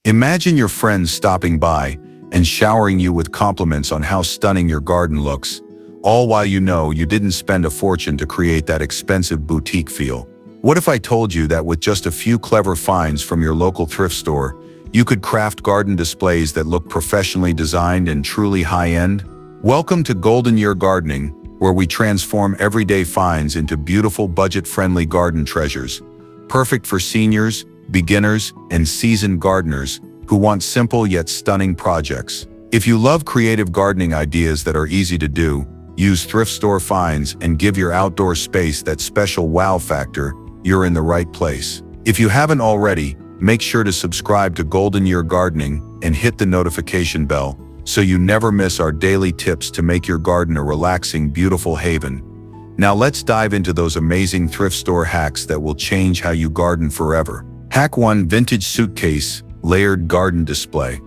Imagine your friends stopping by and showering you with compliments on how stunning your garden looks, all while you know you didn't spend a fortune to create that expensive boutique feel. What if I told you that with just a few clever finds from your local thrift store, you could craft garden displays that look professionally designed and truly high-end? Welcome to Golden Year Gardening, where we transform everyday finds into beautiful budget-friendly garden treasures, perfect for seniors, beginners, and seasoned gardeners who want simple yet stunning projects. If you love creative gardening ideas that are easy to do, use thrift store finds, and give your outdoor space that special wow factor, you're in the right place. If you haven't already, make sure to subscribe to Golden Year Gardening and hit the notification bell so you never miss our daily tips to make your garden a relaxing, beautiful haven. Now let's dive into those amazing thrift store hacks that will change how you garden forever. Hack 1: Vintage Suitcase Layered Garden Display.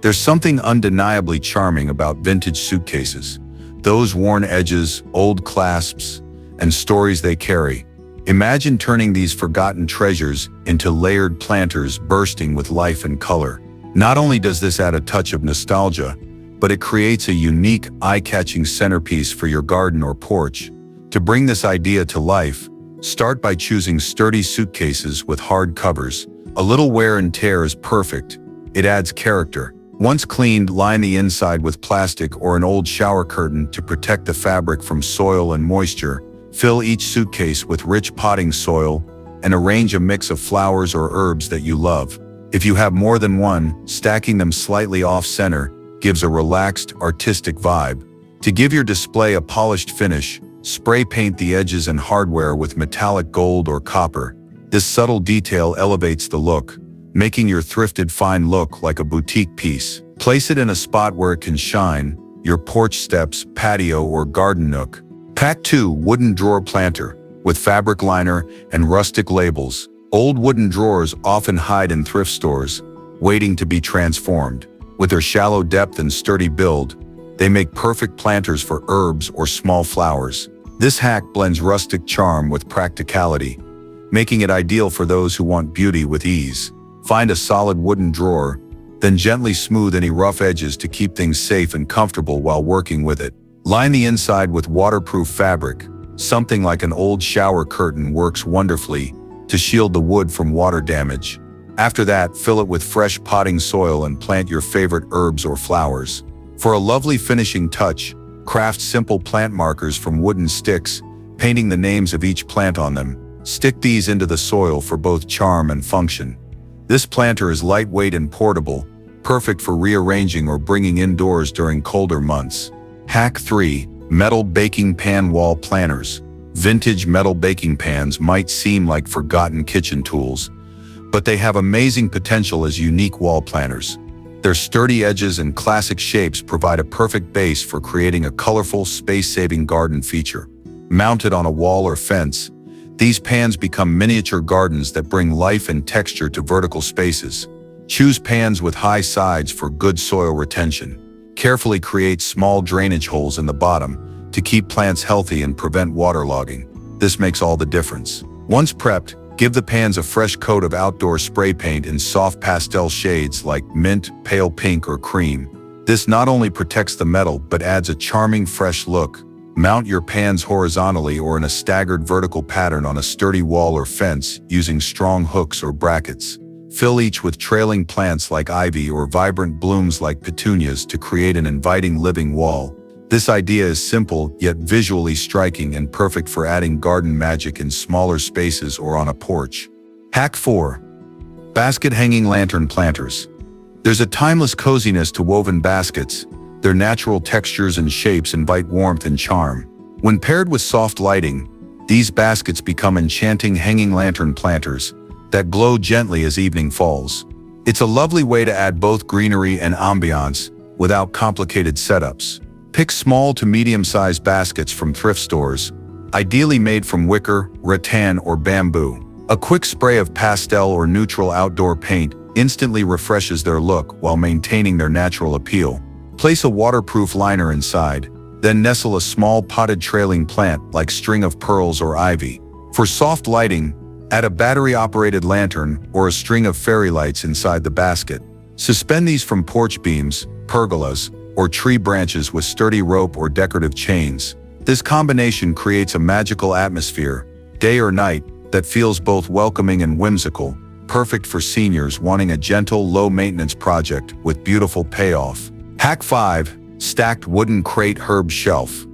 There's something undeniably charming about vintage suitcases. Those worn edges, old clasps, and stories they carry. Imagine turning these forgotten treasures into layered planters bursting with life and color. Not only does this add a touch of nostalgia, but it creates a unique, eye-catching centerpiece for your garden or porch. To bring this idea to life, start by choosing sturdy suitcases with hard covers. A little wear and tear is perfect. It adds character. Once cleaned, line the inside with plastic or an old shower curtain to protect the fabric from soil and moisture. Fill each suitcase with rich potting soil and arrange a mix of flowers or herbs that you love. If you have more than one, stacking them slightly off-center gives a relaxed, artistic vibe. To give your display a polished finish, spray paint the edges and hardware with metallic gold or copper. This subtle detail elevates the look, making your thrifted find look like a boutique piece. Place it in a spot where it can shine, your porch steps, patio, or garden nook. Pack 2: Wooden Drawer Planter. With fabric liner and rustic labels, old wooden drawers often hide in thrift stores, waiting to be transformed. With their shallow depth and sturdy build, they make perfect planters for herbs or small flowers. This hack blends rustic charm with practicality, making it ideal for those who want beauty with ease. Find a solid wooden drawer, then gently smooth any rough edges to keep things safe and comfortable while working with it. Line the inside with waterproof fabric. Something like an old shower curtain works wonderfully to shield the wood from water damage. After that, fill it with fresh potting soil and plant your favorite herbs or flowers. For a lovely finishing touch, craft simple plant markers from wooden sticks, painting the names of each plant on them. Stick these into the soil for both charm and function. This planter is lightweight and portable, perfect for rearranging or bringing indoors during colder months. Hack 3: Metal Baking Pan Wall Planters. Vintage metal baking pans might seem like forgotten kitchen tools, but they have amazing potential as unique wall planters. Their sturdy edges and classic shapes provide a perfect base for creating a colorful, space-saving garden feature. Mounted on a wall or fence, these pans become miniature gardens that bring life and texture to vertical spaces. Choose pans with high sides for good soil retention. Carefully create small drainage holes in the bottom to keep plants healthy and prevent waterlogging. This makes all the difference. Once prepped, give the pans a fresh coat of outdoor spray paint in soft pastel shades like mint, pale pink, or cream. This not only protects the metal but adds a charming, fresh look. Mount your pans horizontally or in a staggered vertical pattern on a sturdy wall or fence using strong hooks or brackets. Fill each with trailing plants like ivy or vibrant blooms like petunias to create an inviting living wall. This idea is simple yet visually striking and perfect for adding garden magic in smaller spaces or on a porch. Hack 4: Basket Hanging Lantern Planters. There's a timeless coziness to woven baskets. Their natural textures and shapes invite warmth and charm. When paired with soft lighting, these baskets become enchanting hanging lantern planters that glow gently as evening falls. It's a lovely way to add both greenery and ambiance without complicated setups. Pick small to medium-sized baskets from thrift stores, ideally made from wicker, rattan, or bamboo. A quick spray of pastel or neutral outdoor paint instantly refreshes their look while maintaining their natural appeal. Place a waterproof liner inside, then nestle a small potted trailing plant like string of pearls or ivy. For soft lighting, add a battery-operated lantern or a string of fairy lights inside the basket. Suspend these from porch beams, pergolas, or tree branches with sturdy rope or decorative chains. This combination creates a magical atmosphere, day or night, that feels both welcoming and whimsical, perfect for seniors wanting a gentle, low-maintenance project with beautiful payoff. Hack 5. Stacked wooden crate herb shelf.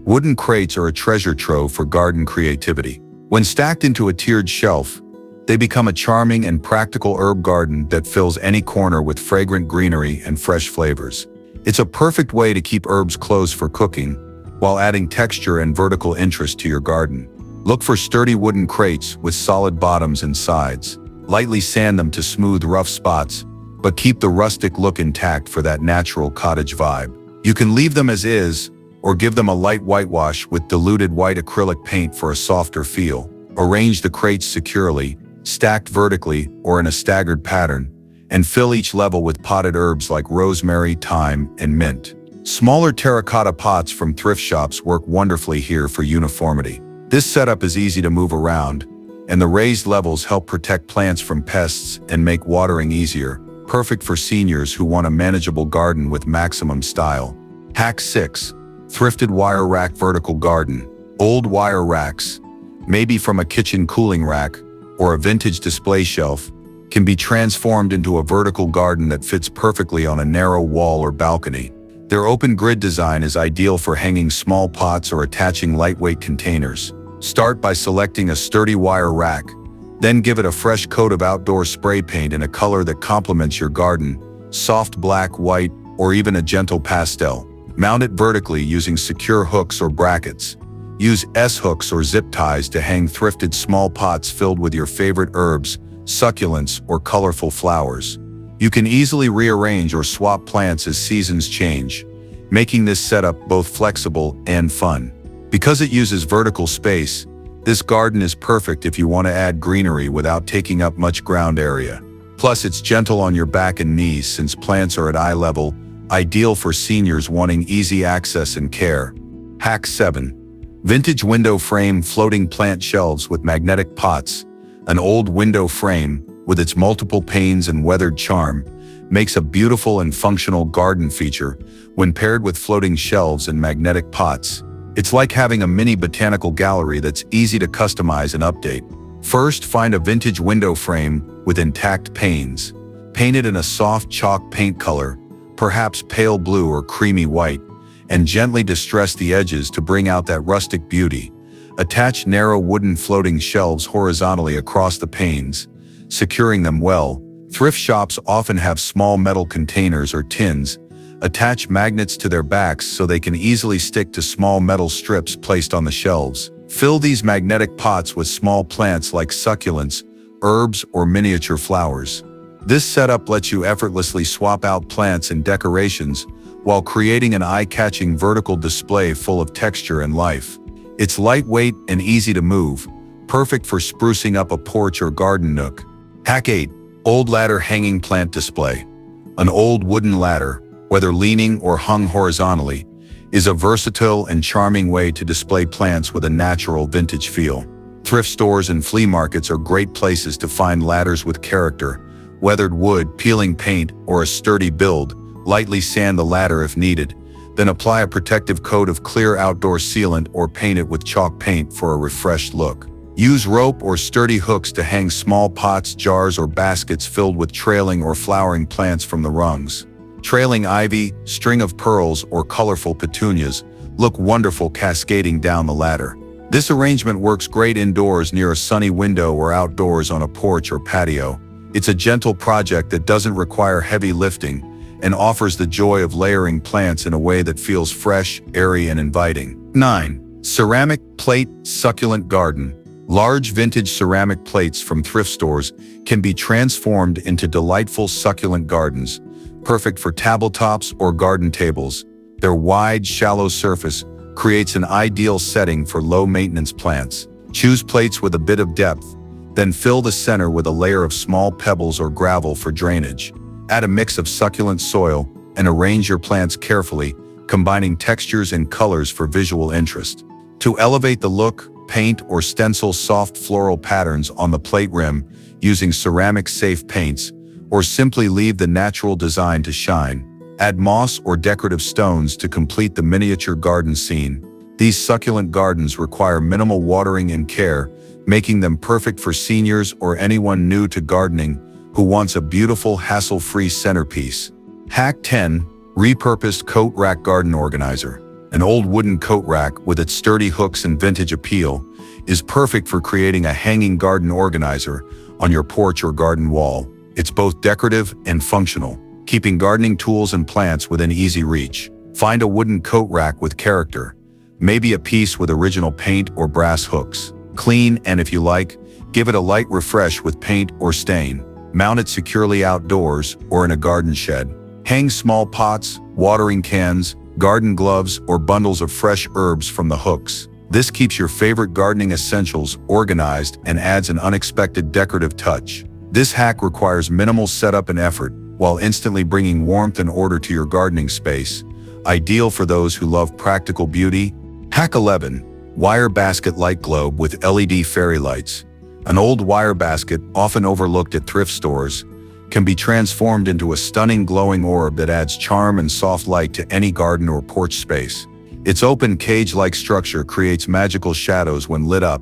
Wooden crates are a treasure trove for garden creativity. When stacked into a tiered shelf, they become a charming and practical herb garden that fills any corner with fragrant greenery and fresh flavors. It's a perfect way to keep herbs close for cooking, while adding texture and vertical interest to your garden. Look for sturdy wooden crates with solid bottoms and sides. Lightly sand them to smooth rough spots, but keep the rustic look intact for that natural cottage vibe. You can leave them as is, or give them a light whitewash with diluted white acrylic paint for a softer feel. Arrange the crates securely, stacked vertically or in a staggered pattern, and fill each level with potted herbs like rosemary, thyme, and mint. Smaller terracotta pots from thrift shops work wonderfully here for uniformity. This setup is easy to move around, and the raised levels help protect plants from pests and make watering easier, perfect for seniors who want a manageable garden with maximum style. Hack 6. Thrifted wire rack vertical garden. Old wire racks, maybe from a kitchen cooling rack or a vintage display shelf, can be transformed into a vertical garden that fits perfectly on a narrow wall or balcony. Their open grid design is ideal for hanging small pots or attaching lightweight containers. Start by selecting a sturdy wire rack, then give it a fresh coat of outdoor spray paint in a color that complements your garden, soft black, white, or even a gentle pastel. Mount it vertically using secure hooks or brackets. Use S-hooks or zip ties to hang thrifted small pots filled with your favorite herbs, succulents, or colorful flowers. You can easily rearrange or swap plants as seasons change, making this setup both flexible and fun. Because it uses vertical space, this garden is perfect if you want to add greenery without taking up much ground area. Plus, it's gentle on your back and knees since plants are at eye level, ideal for seniors wanting easy access and care. Hack 7. Vintage window frame floating plant shelves with magnetic pots. An old window frame, with its multiple panes and weathered charm, makes a beautiful and functional garden feature when paired with floating shelves and magnetic pots. It's like having a mini botanical gallery that's easy to customize and update. First, find a vintage window frame with intact panes. Paint it in a soft chalk paint color, perhaps pale blue or creamy white, and gently distress the edges to bring out that rustic beauty. Attach narrow wooden floating shelves horizontally across the panes, securing them well. Thrift shops often have small metal containers or tins. Attach magnets to their backs so they can easily stick to small metal strips placed on the shelves. Fill these magnetic pots with small plants like succulents, herbs, or miniature flowers. This setup lets you effortlessly swap out plants and decorations while creating an eye-catching vertical display full of texture and life. It's lightweight and easy to move, perfect for sprucing up a porch or garden nook. Hack 8. Old ladder hanging plant display. An old wooden ladder, whether leaning or hung horizontally, is a versatile and charming way to display plants with a natural vintage feel. Thrift stores and flea markets are great places to find ladders with character. Weathered wood, peeling paint, or a sturdy build. Lightly sand the ladder if needed, then apply a protective coat of clear outdoor sealant or paint it with chalk paint for a refreshed look. Use rope or sturdy hooks to hang small pots, jars, or baskets filled with trailing or flowering plants from the rungs. Trailing ivy, string of pearls, or colorful petunias look wonderful cascading down the ladder. This arrangement works great indoors near a sunny window or outdoors on a porch or patio. It's a gentle project that doesn't require heavy lifting and offers the joy of layering plants in a way that feels fresh, airy, and inviting. 9. Ceramic plate succulent garden. Large vintage ceramic plates from thrift stores can be transformed into delightful succulent gardens, perfect for tabletops or garden tables. Their wide, shallow surface creates an ideal setting for low-maintenance plants. Choose plates with a bit of depth, then fill the center with a layer of small pebbles or gravel for drainage. Add a mix of succulent soil and arrange your plants carefully, combining textures and colors for visual interest. To elevate the look, paint or stencil soft floral patterns on the plate rim using ceramic-safe paints, or simply leave the natural design to shine. Add moss or decorative stones to complete the miniature garden scene. These succulent gardens require minimal watering and care, making them perfect for seniors or anyone new to gardening who wants a beautiful, hassle-free centerpiece. Hack 10. Repurposed Coat Rack Garden Organizer. An old wooden coat rack with its sturdy hooks and vintage appeal is perfect for creating a hanging garden organizer on your porch or garden wall. It's both decorative and functional, keeping gardening tools and plants within easy reach. Find a wooden coat rack with character, maybe a piece with original paint or brass hooks. Clean, and if you like, give it a light refresh with paint or stain. Mount it securely outdoors or in a garden shed. Hang small pots, watering cans, garden gloves, or bundles of fresh herbs from the hooks. This keeps your favorite gardening essentials organized and adds an unexpected decorative touch. This hack requires minimal setup and effort, while instantly bringing warmth and order to your gardening space. Ideal for those who love practical beauty. Hack 11. Wire basket light globe with LED fairy lights. An old wire basket, often overlooked at thrift stores, can be transformed into a stunning glowing orb that adds charm and soft light to any garden or porch space. Its open cage-like structure creates magical shadows when lit up,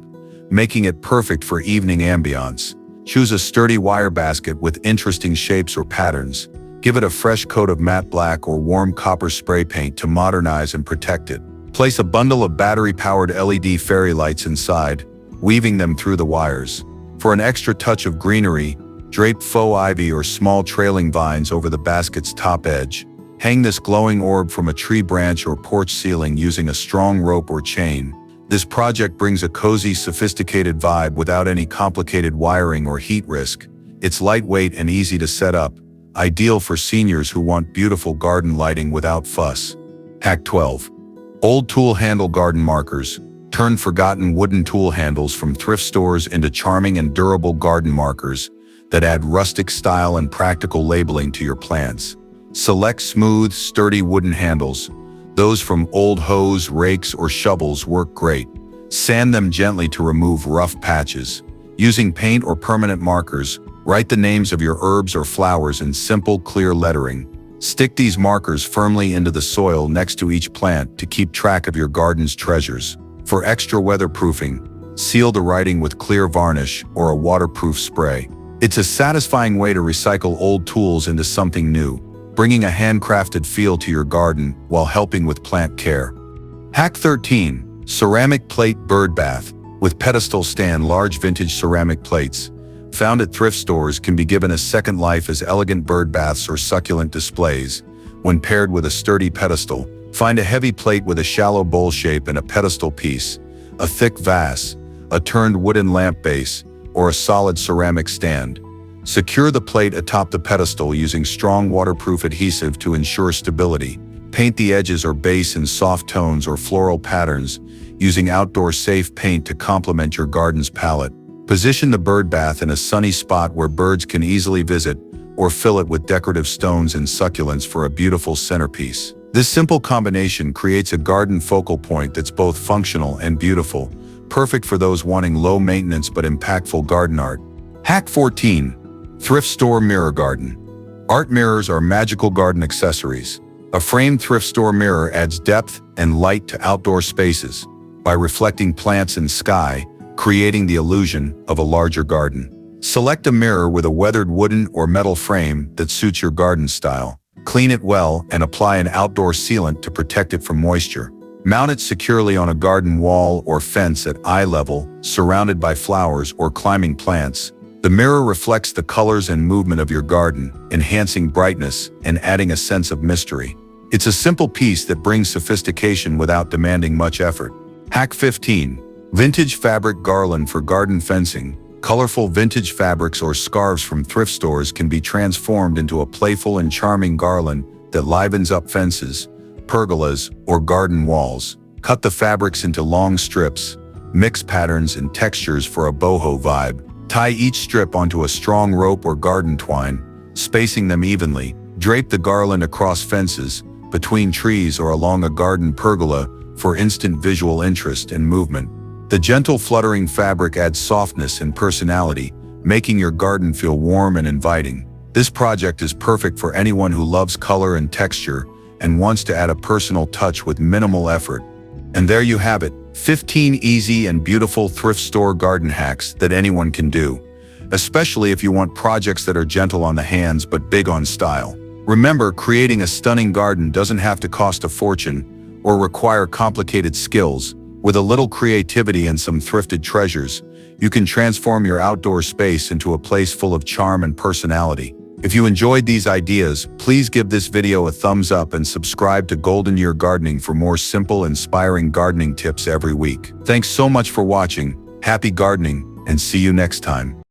making it perfect for evening ambiance. Choose a sturdy wire basket with interesting shapes or patterns. Give it a fresh coat of matte black or warm copper spray paint to modernize and protect it. Place a bundle of battery-powered LED fairy lights inside, weaving them through the wires. For an extra touch of greenery, drape faux ivy or small trailing vines over the basket's top edge. Hang this glowing orb from a tree branch or porch ceiling using a strong rope or chain. This project brings a cozy, sophisticated vibe without any complicated wiring or heat risk. It's lightweight and easy to set up, ideal for seniors who want beautiful garden lighting without fuss. Hack 12. Old tool handle garden markers. Turn forgotten wooden tool handles from thrift stores into charming and durable garden markers that add rustic style and practical labeling to your plants. Select smooth, sturdy wooden handles. Those from old hoes, rakes, or shovels work great. Sand them gently to remove rough patches. Using paint or permanent markers, write the names of your herbs or flowers in simple, clear lettering. Stick these markers firmly into the soil next to each plant to keep track of your garden's treasures. For extra weatherproofing, seal the writing with clear varnish or a waterproof spray. It's a satisfying way to recycle old tools into something new, bringing a handcrafted feel to your garden while helping with plant care. Hack 13. Ceramic plate bird bath. With pedestal stand, large vintage ceramic plates found at thrift stores can be given a second life as elegant bird baths or succulent displays. When paired with a sturdy pedestal, find a heavy plate with a shallow bowl shape and a pedestal piece, a thick vase, a turned wooden lamp base, or a solid ceramic stand. Secure the plate atop the pedestal using strong waterproof adhesive to ensure stability. Paint the edges or base in soft tones or floral patterns, using outdoor-safe paint to complement your garden's palette. Position the bird bath in a sunny spot where birds can easily visit, or fill it with decorative stones and succulents for a beautiful centerpiece. This simple combination creates a garden focal point that's both functional and beautiful, perfect for those wanting low-maintenance but impactful garden art. Hack 14. Thrift store mirror garden. Art mirrors are magical garden accessories. A framed thrift store mirror adds depth and light to outdoor spaces by reflecting plants and sky, creating the illusion of a larger garden. Select a mirror with a weathered wooden or metal frame that suits your garden style. Clean it well and apply an outdoor sealant to protect it from moisture. Mount it securely on a garden wall or fence at eye level, surrounded by flowers or climbing plants. The mirror reflects the colors and movement of your garden, enhancing brightness and adding a sense of mystery. It's a simple piece that brings sophistication without demanding much effort. Hack 15. Vintage fabric garland for garden fencing. Colorful vintage fabrics or scarves from thrift stores can be transformed into a playful and charming garland that livens up fences, pergolas, or garden walls. Cut the fabrics into long strips, mix patterns and textures for a boho vibe. Tie each strip onto a strong rope or garden twine, spacing them evenly. Drape the garland across fences, between trees or along a garden pergola for instant visual interest and movement. The gentle fluttering fabric adds softness and personality, making your garden feel warm and inviting. This project is perfect for anyone who loves color and texture and wants to add a personal touch with minimal effort. And there you have it, 15 easy and beautiful thrift store garden hacks that anyone can do, especially if you want projects that are gentle on the hands but big on style. Remember, creating a stunning garden doesn't have to cost a fortune or require complicated skills. With a little creativity and some thrifted treasures, you can transform your outdoor space into a place full of charm and personality. If you enjoyed these ideas, please give this video a thumbs up and subscribe to Golden Year Gardening for more simple, inspiring gardening tips every week. Thanks so much for watching, happy gardening, and see you next time.